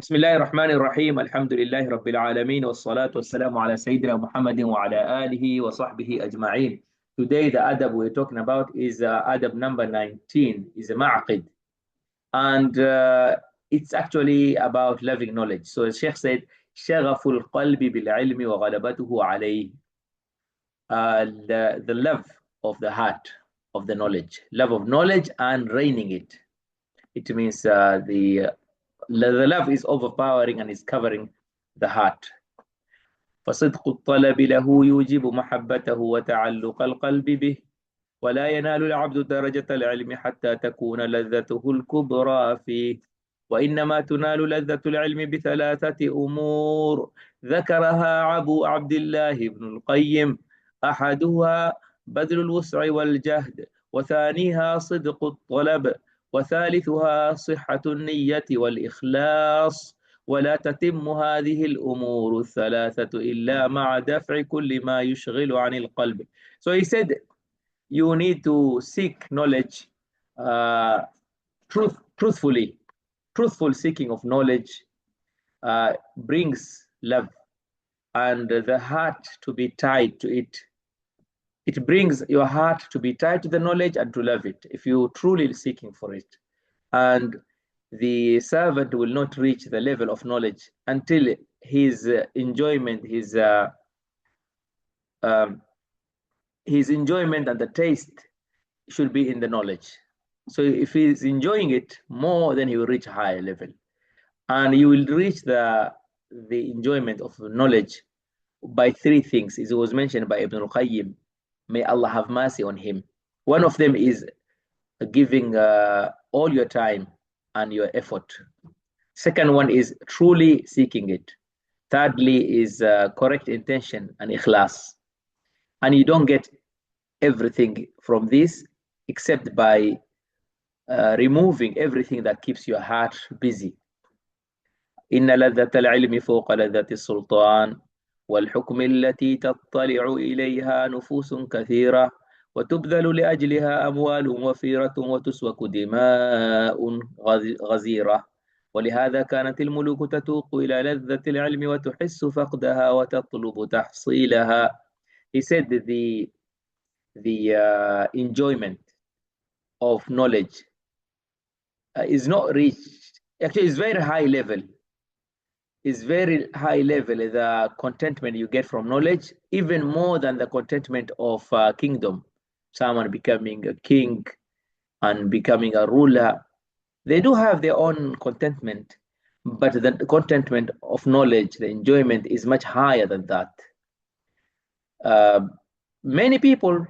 بسم الله الرحمن الرحيم الحمد لله رب العالمين والصلاة والسلام على سيدنا محمد وعلى آله وصحبه أجمعين. Today the adab we're talking about is adab number 19, is a ma'aqid, and it's actually about loving knowledge. So the Sheikh said شغف القلب بالعلم وغلبته عليه. The love of the heart of the knowledge, love of knowledge and reigning it. It means the love is overpowering and is covering the heart. فصدق الطلب له يوجب محبته وتعلق القلب به، ولا ينال العبد درجة العلم حتى تكون لذته الكبرى فيه، وإنما تنال لذة العلم بثلاثة أمور ذكرها أبو عبد الله بن القيم. أحدها بذل الوسع والجهد، وثانيها صدق الطلب، وثالثها صحة النية والإخلاص. ولا تتم هذه الأمور الثلاثة إلا مع دفع كل ما يشغل عن القلب. So he said you need to seek knowledge uh, truthfully. Truthful seeking of knowledge brings love and the heart to be tied to it. It brings your heart to be tied to the knowledge and to love it if you truly seeking for it. And the servant will not reach the level of knowledge until his enjoyment, his enjoyment and the taste should be in the knowledge. So if he's enjoying it more, then he will reach a higher level. And you will reach the enjoyment of knowledge by three things. It was mentioned by Ibn al-Qayyim. May Allah have mercy on him. One of them is giving all your time and your effort. Second one is truly seeking it. Thirdly is correct intention and ikhlas. And you don't get everything from this except by removing everything that keeps your heart busy. إن لذة العلم فوق لذة السلطان والحكم التي تطلع إليها نفوس كثيرة وتبذل لأجلها أموال وفيرة وتسوك دماء غزيرة، ولهذا كانت الملوك تتوق إلى لذة العلم وتحس فقدها وتطلب تحصيلها. He said that the enjoyment of knowledge is not reached. Actually, it's very high level. It's very high level, the contentment you get from knowledge, even more than the contentment of kingdom. Someone becoming a king and becoming a ruler, they do have their own contentment, but the contentment of knowledge, the enjoyment is much higher than that. Many people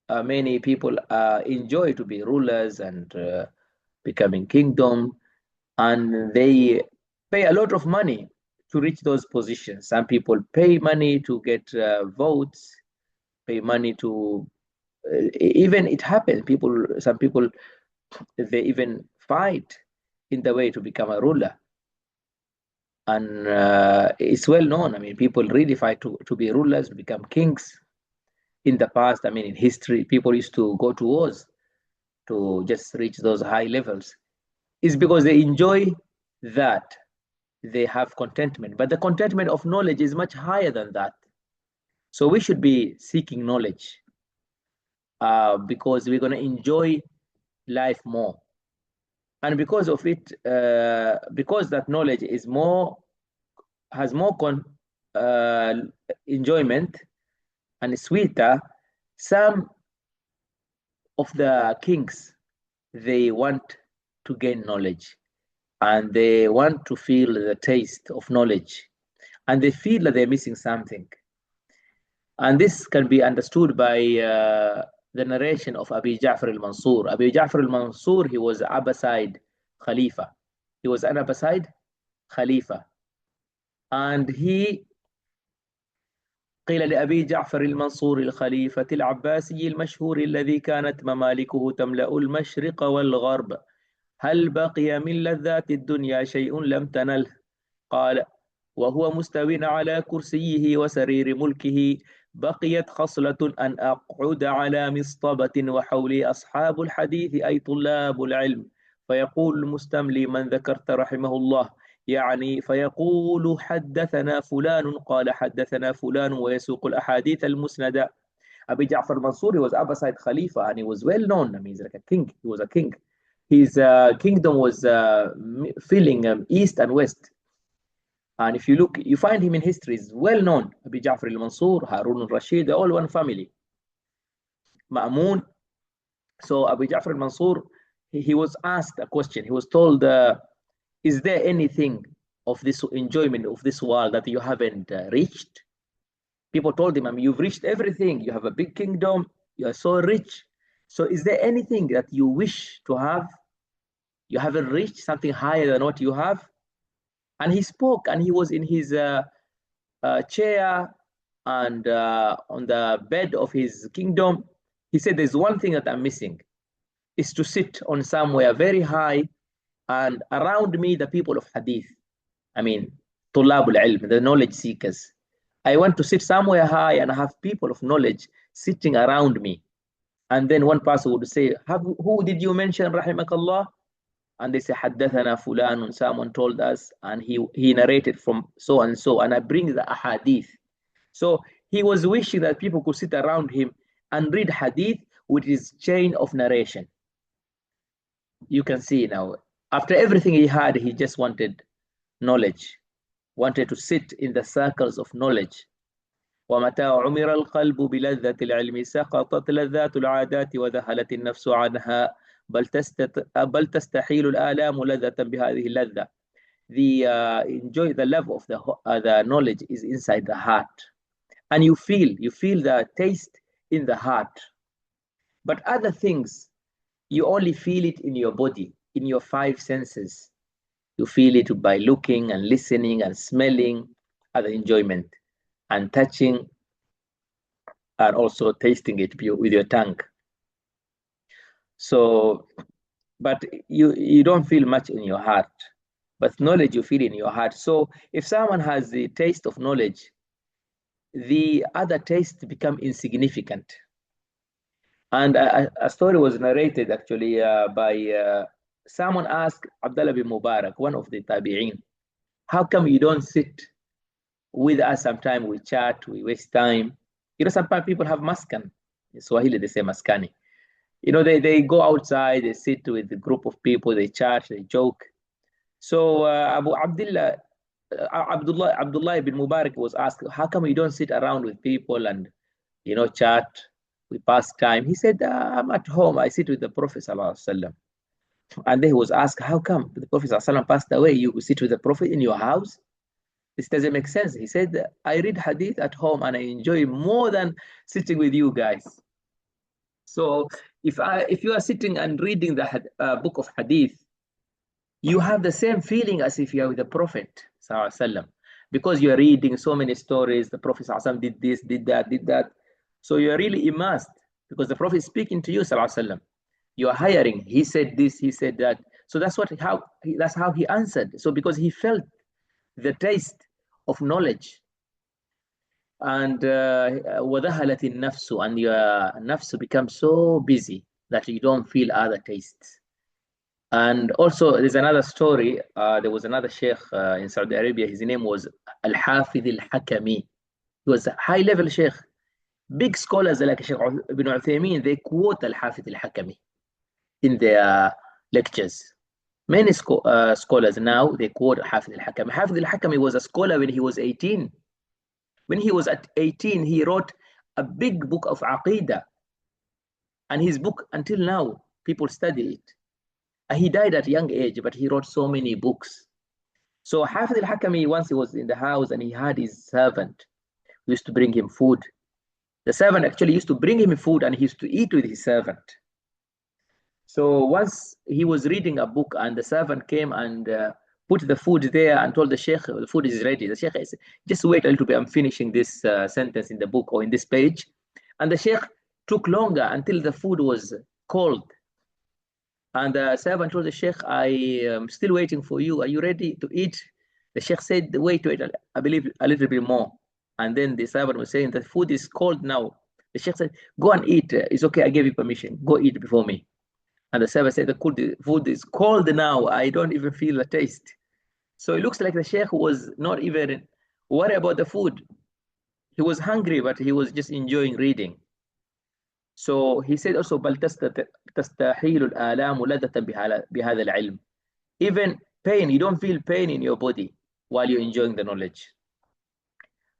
enjoy to be rulers and becoming kingdom, and they pay a lot of money to reach those positions. Some people pay money to get votes, pay money to even it happens. Some people, they even fight in the way to become a ruler, and it's well known. I mean, people really fight to be rulers, to become kings. In the past, I mean, in history, people used to go to wars to just reach those high levels. It's because they enjoy that. They have contentment, but the contentment of knowledge is much higher than that. So we should be seeking knowledge because we're going to enjoy life more. And because of it, because that knowledge is has more enjoyment and sweeter, some of the kings, they want to gain knowledge and they want to feel the taste of knowledge and they feel that they're missing something. And this can be understood by the narration of Abi Ja'far al-Mansur. Abi Ja'far al-Mansur, he was Abbasid Khalifa. He was an Abbasid Khalifa. And he قيل لأبي جعفر المنصور الخليفة العباسي المشهور الذي كانت ممالكه تملأ المشرق والغرب هل بقي من لذات الدنيا شيء لم تنله؟ قال وهو مستو على كرسيه وسرير ملكه بقيت خصلة أن أقعد على مصطبة وحولي أصحاب الحديث أي طلاب العلم فيقول المستملي من ذكرت رحمه الله يعني فيقول حدثنا فلان قال حدثنا فلان ويسوق الأحاديث المسندة. Abi Ja'far Mansur, he was Abbasid Khalifa and he was well known. I mean, he's like a king. He was a king. His kingdom was filling east and west. And if you look, you find him in history, he's well known. Abi Ja'far al-Mansur, Harun al-Rashid, they're all one family. Ma'mun. So Abu Ja'far al-Mansur, he was asked a question. He was told, is there anything of this enjoyment of this world that you haven't reached? People told him, I mean, you've reached everything. You have a big kingdom. You are so rich. So is there anything that you wish to have? You haven't reached something higher than what you have? And he spoke, and he was in his chair and on the bed of his kingdom. He said, there's one thing that I'm missing, is to sit on somewhere very high and around me the people of hadith. I mean, طلاب العلم, the knowledge seekers. I want to sit somewhere high and have people of knowledge sitting around me. And then one person would say, who did you mention, rahimakallah? And they say, حدثنا فلان, someone told us, and he narrated from so and so, and I bring the ahadith. So he was wishing that people could sit around him and read hadith with his chain of narration. You can see now, after everything he had, he just wanted knowledge, wanted to sit in the circles of knowledge. ومتى عمر القلب بلذة العلم سقطت لذات العادات وذهلت النفس عنها بل تستحيل الآلام لذة بهذه اللذة. The love of the knowledge is inside the heart, and you feel the taste in the heart. But other things, you only feel it in your body, in your five senses. You feel it by looking and listening and smelling, other enjoyment, and touching, and also tasting it with your tongue. So, but you don't feel much in your heart, but knowledge you feel in your heart. So if someone has the taste of knowledge, the other tastes become insignificant. And a story was narrated actually by someone asked Abdullah bin Mubarak, one of the tabi'een, how come you don't sit with us sometime? We chat, we waste time. You know, sometimes people have maskan. In Swahili, they say maskani. You know, they go outside, they sit with a group of people, they chat, they joke. So Abdullah ibn Mubarak was asked, how come you don't sit around with people and, you know, chat, we pass time? He said, I'm at home, I sit with the Prophet sallallahu alaihi wasallam. And then he was asked, how come the Prophet sallallahu alaihi wasallam passed away, you sit with the Prophet in your house? This doesn't make sense. He said, I read hadith at home and I enjoy more than sitting with you guys. So if you are sitting and reading the book of hadith, you have the same feeling as if you are with the Prophet ﷺ, because you are reading so many stories. The Prophet ﷺ did this, did that. So you are really immersed because the Prophet is speaking to you ﷺ. You are hearing, he said this, he said that. So that's how he answered. So because he felt the taste of knowledge, and وَذَهَلَتِ النَّفْسُ, and your nafs becomes so busy that you don't feel other tastes. And also there's another story. There was another sheikh in Saudi Arabia. His name was Al-Hafidh Al-Hakami. He was a high-level sheikh. Big scholars like Sheikh Ibn Uthaymeen, they quote Al-Hafidh Al-Hakami in their lectures. Many scholars now, they quote Hafidh al-Hakami. Hafidh al-Hakami was a scholar when he was 18. When he was at 18, he wrote a big book of Aqidah. And his book, until now, people study it. And he died at a young age, but he wrote so many books. So Hafidh al-Hakami, once he was in the house and he had his servant who used to bring him food. The servant actually used to bring him food and he used to eat with his servant. So once he was reading a book and the servant came and put the food there and told the sheikh, the food is ready. The sheikh said, just wait a little bit, I'm finishing this sentence in the book or in this page. And the sheikh took longer until the food was cold. And the servant told the sheikh, I am still waiting for you. Are you ready to eat? The sheikh said, wait, I believe a little bit more. And then the servant was saying, the food is cold now. The sheikh said, go and eat. It's okay, I gave you permission. Go eat before me. And the servant said, the food is cold now. I don't even feel the taste. So it looks like the sheikh was not even worried about the food. He was hungry, but he was just enjoying reading. So he said also, بل تستحيل الآلام لذة بهذا العلم. Even pain, you don't feel pain in your body while you're enjoying the knowledge.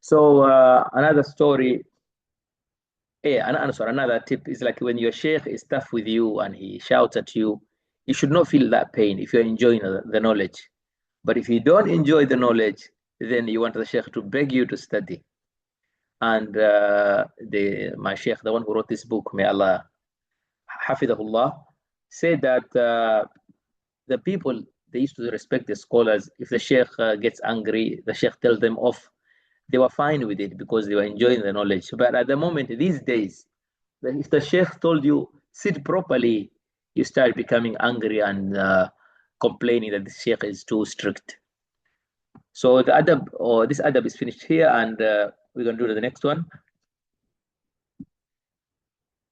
So another story, sorry, another tip is like when your sheikh is tough with you and he shouts at you, you should not feel that pain if you're enjoying the knowledge. But if you don't enjoy the knowledge, then you want the sheikh to beg you to study. And my sheikh, the one who wrote this book, may Allah hafidahullah, said that the people, they used to respect the scholars. If the sheikh gets angry, the sheikh tells them off. They were fine with it because they were enjoying the knowledge. But at the moment, these days, if the sheikh told you sit properly, you start becoming angry and complaining that the sheikh is too strict. So the adab, or this adab, is finished here, and we're going to do the next one.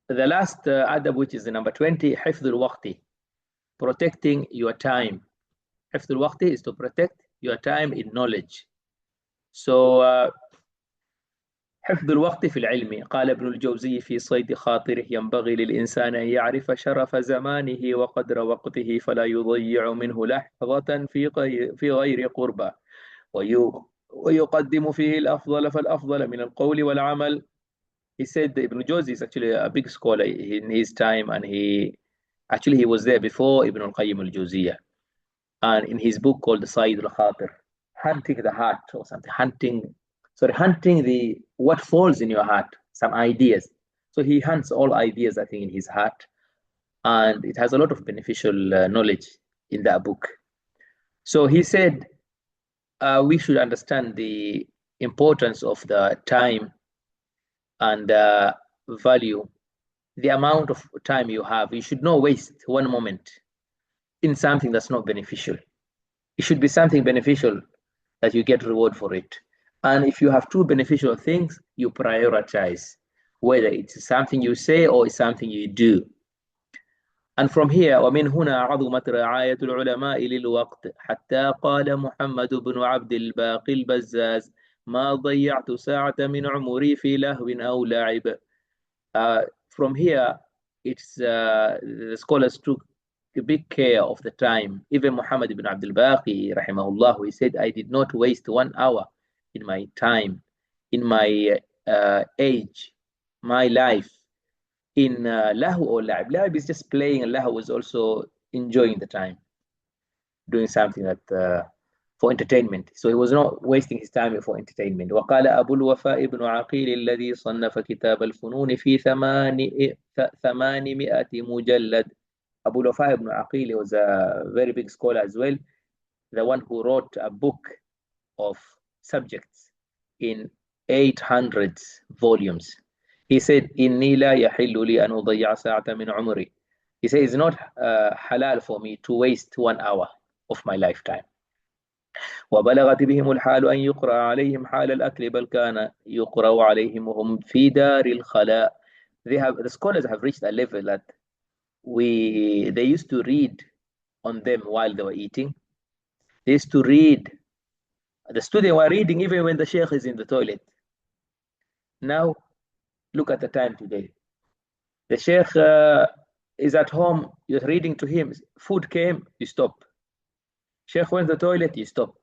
The last adab, which is the number 20, حفظ الوقت, protecting your time. حفظ الوقت is to protect your time in knowledge. So حفظ الوقت في العلم. قال ابن الجوزي في صيد خاطره: ينبغي للإنسان أن يعرف شرف زمانه وقدر وقته فلا يضيع منه لحظة في غير قربة ويقدم فيه الأفضل فالأفضل من القول والعمل. He said that Ibn Jawzi is actually a big scholar in his time, and he was there before Ibn al-Qayyim al-Jawziyah. And in his book called the Sayyid al-Khatir, hunting the heart or something, hunting the what falls in your heart, some ideas. So he hunts all ideas, I think, in his heart, and it has a lot of beneficial knowledge in that book. So he said we should understand the importance of the time and value the amount of time you have. You should not waste one moment in something that's not beneficial. It should be something beneficial that you get reward for it. And if you have two beneficial things, you prioritize, whether it's something you say or it's something you do. And from here, ومن هنا عظمت رعاية العلماء للوقت حتى قال محمد بن عبد الباقي البزاز: ما ضيعت ساعة من عمري في لهو أو لعب. From here, it's the scholars took a big care of the time. Even Muhammad ibn Abdul Baqi, rahimahullah, he said, I did not waste 1 hour in my time, in my age, my life, in lahu or la'ib. La'ib is just playing, and lahu is also enjoying the time, doing something that for entertainment. So he was not wasting his time for entertainment. وقال أبو الوفاء بن عقيل الذي صنف كتاب الفنون في 800 مجلد. Abu al-Wafa ibn Aqil was a very big scholar as well, the one who wrote a book of subjects in 800 volumes. He said, إِنِّي لَا يَحِلُّ لِي أَنْ أُضَيَّعَ سَاعَةً مِنْ عُمْرِي. He said, it's not halal for me to waste 1 hour of my lifetime. وبلغت بهم الحال أن يقرأ عليهم حال الأكل بل كان يقرأ عليهم وهم في دار الخلاء. The scholars have reached a level that they used to read on them while they were eating. They used to read. The students were reading even when the sheikh is in the toilet. Now, look at the time today. The sheikh is at home, you're reading to him. Food came, you stop. Sheikh went to the toilet, you stop.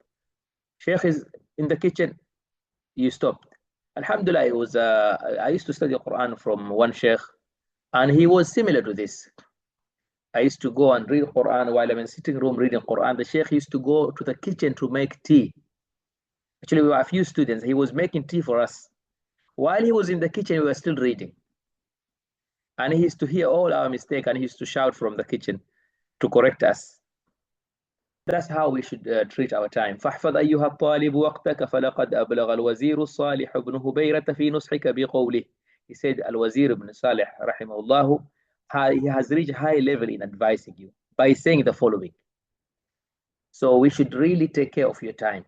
Sheikh is in the kitchen, you stop. Alhamdulillah, I used to study Quran from one sheikh, and he was similar to this. I used to go and read Quran while I'm in the sitting room reading Quran. The sheikh used to go to the kitchen to make tea. Actually, we were a few students. He was making tea for us. While he was in the kitchen, we were still reading. And he used to hear all our mistakes, and he used to shout from the kitchen to correct us. That's how we should treat our time. فاحفظ أيها الطالب وقتك فلقد أبلغ الوزير الصالح بن هبيرة في نصحك بقوله. He said, Al-Wazir ibn Salih, rahimahullah, he has reached high level in advising you by saying the following. So we should really take care of your time.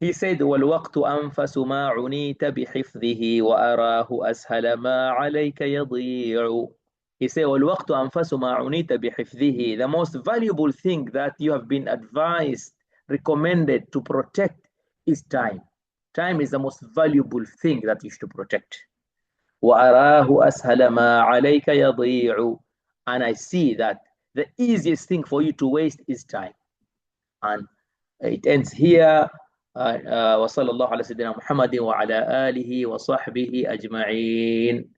He said, وَالْوَقْتُ أَنْفَسُ مَا عُنِيتَ بِحِفْظِهِ وَأَرَاهُ أَسْهَلَ مَا عَلَيْكَ يَضِيعُ. He said, وَالْوَقْتُ أَنْفَسُ مَا عُنِيتَ بِحِفْظِهِ. The most valuable thing that you have been advised recommended to protect is time. Time is the most valuable thing that you should protect. وَأَرَاهُ أَسْهَلَ مَا عَلَيْكَ يَضِيعُ. And I see that the easiest thing for you to waste is time. And it ends here. وصلى الله على سيدنا محمد وعلى آله وصحبه أجمعين.